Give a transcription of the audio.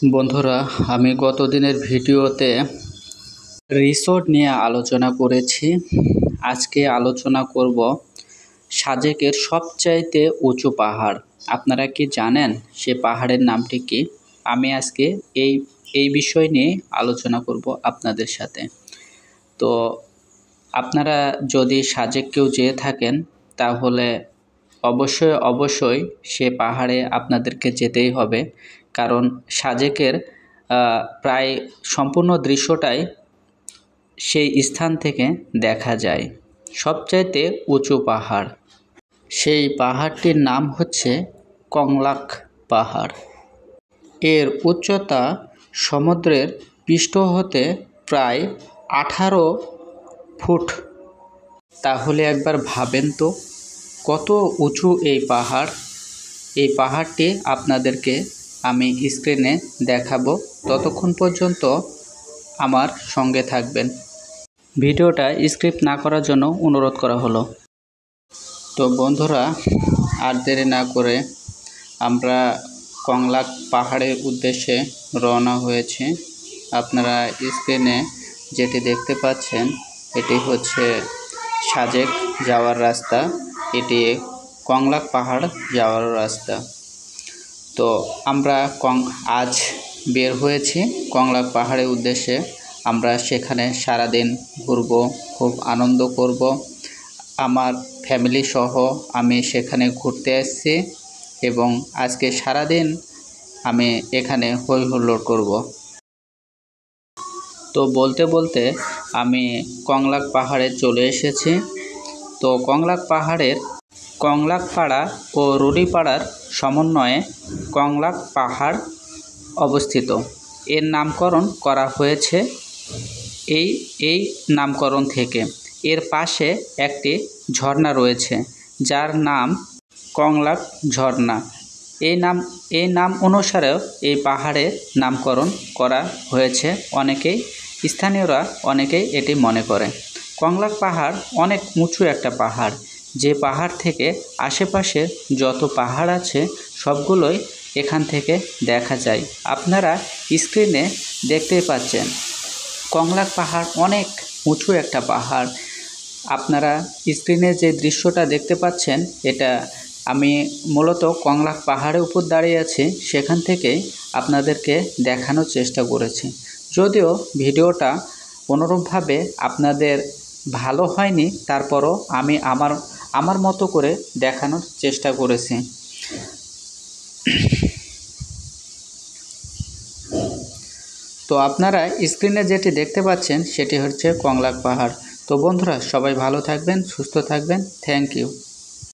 বন্ধুরা, আমি গত দিনের ভিডিওতে রিসোর্ট নিয়ে আলোচনা করেছি। আজকে আলোচনা করব সাজেকের সবচাইতে উঁচু পাহাড়। আপনারা কি জানেন সে পাহাড়ের নামটি কি? আমি আজকে এই বিষয় নিয়ে আলোচনা করব আপনাদের সাথে। তো আপনারা যদি সাজেক কেউ যেয়ে থাকেন তাহলে অবশ্যই সে পাহাড়ে আপনাদেরকে যেতেই হবে, কারণ সাজেকের প্রায় সম্পূর্ণ দৃশ্যটাই সেই স্থান থেকে দেখা যায়। সবচাইতে উঁচু পাহাড়, সেই পাহাড়টির নাম হচ্ছে কংলাক পাহাড়। এর উচ্চতা সমুদ্রের পৃষ্ঠ হতে প্রায় 18 ফুট। তাহলে একবার ভাবেন তো কত উঁচু এই পাহাড়। এই পাহাড়টি আপনাদেরকে আমি স্ক্রিনে দেখাবো, ততক্ষণ পর্যন্ত আমার সঙ্গে থাকবেন। ভিডিওটা স্ক্রিপ্ট না করার জন্য অনুরোধ করা হলো। তো বন্ধুরা, আর দেরি না করে আমরা কংলাক পাহাড়ের উদ্দেশ্যে রওনা হয়েছি। আপনারা স্ক্রিনে যেটি দেখতে পাচ্ছেন এটি হচ্ছে সাজেক যাওয়ার রাস্তা, এটি কংলাক পাহাড় যাওয়ার রাস্তা। তো আমরা আজ বের হয়েছি কংলাক পাহাড়ের উদ্দেশ্যে। আমরা সেখানে সারাদিন ঘুরব, খুব আনন্দ করব। আমার ফ্যামিলি সহ আমি সেখানে ঘুরতে এসেছি এবং আজকে সারাদিন আমি এখানে হই হুল্লোড় করব। তো বলতে বলতে আমি কংলাক পাহাড়ে চলে এসেছি। তো কংলাক পাহাড়ের কংলাকপাড়া ও রুড়িপাড়ার সমন্বয়ে কংলাক পাহাড় অবস্থিত। এর নামকরণ করা হয়েছে এই নামকরণ থেকে। এর পাশে একটি ঝর্ণা রয়েছে যার নাম কংলাক ঝর্ণা। এই নাম অনুসারেও এই পাহাড়ের নামকরণ করা হয়েছে। স্থানীয়রা অনেকেই এটি মনে করে। কংলাক পাহাড় অনেক উঁচু একটা পাহাড়, যে পাহাড় থেকে আশেপাশে যত পাহাড় আছে সবগুলোই এখান থেকে দেখা যায়। আপনারা স্ক্রিনে দেখতেই পাচ্ছেন কংলাক পাহাড় অনেক উঁচু একটা পাহাড়। আপনারা স্ক্রিনে যে দৃশ্যটা দেখতে পাচ্ছেন এটা আমি মূলত কংলাক পাহাড়ের উপর দাঁড়িয়ে আছি, সেখান থেকেই আপনাদেরকে দেখানোর চেষ্টা করেছি। যদিও ভিডিওটা কোনোরূপভাবে আপনাদের ভালো হয়নি, তারপরও আমি আমার মতো করে দেখানোর চেষ্টা করেছি। তো আপনারা স্ক্রিনে যেটি দেখতে পাচ্ছেন সেটি হচ্ছে কংলাক পাহাড়। তো বন্ধুরা, সবাই ভালো থাকবেন, সুস্থ থাকবেন। Thank you.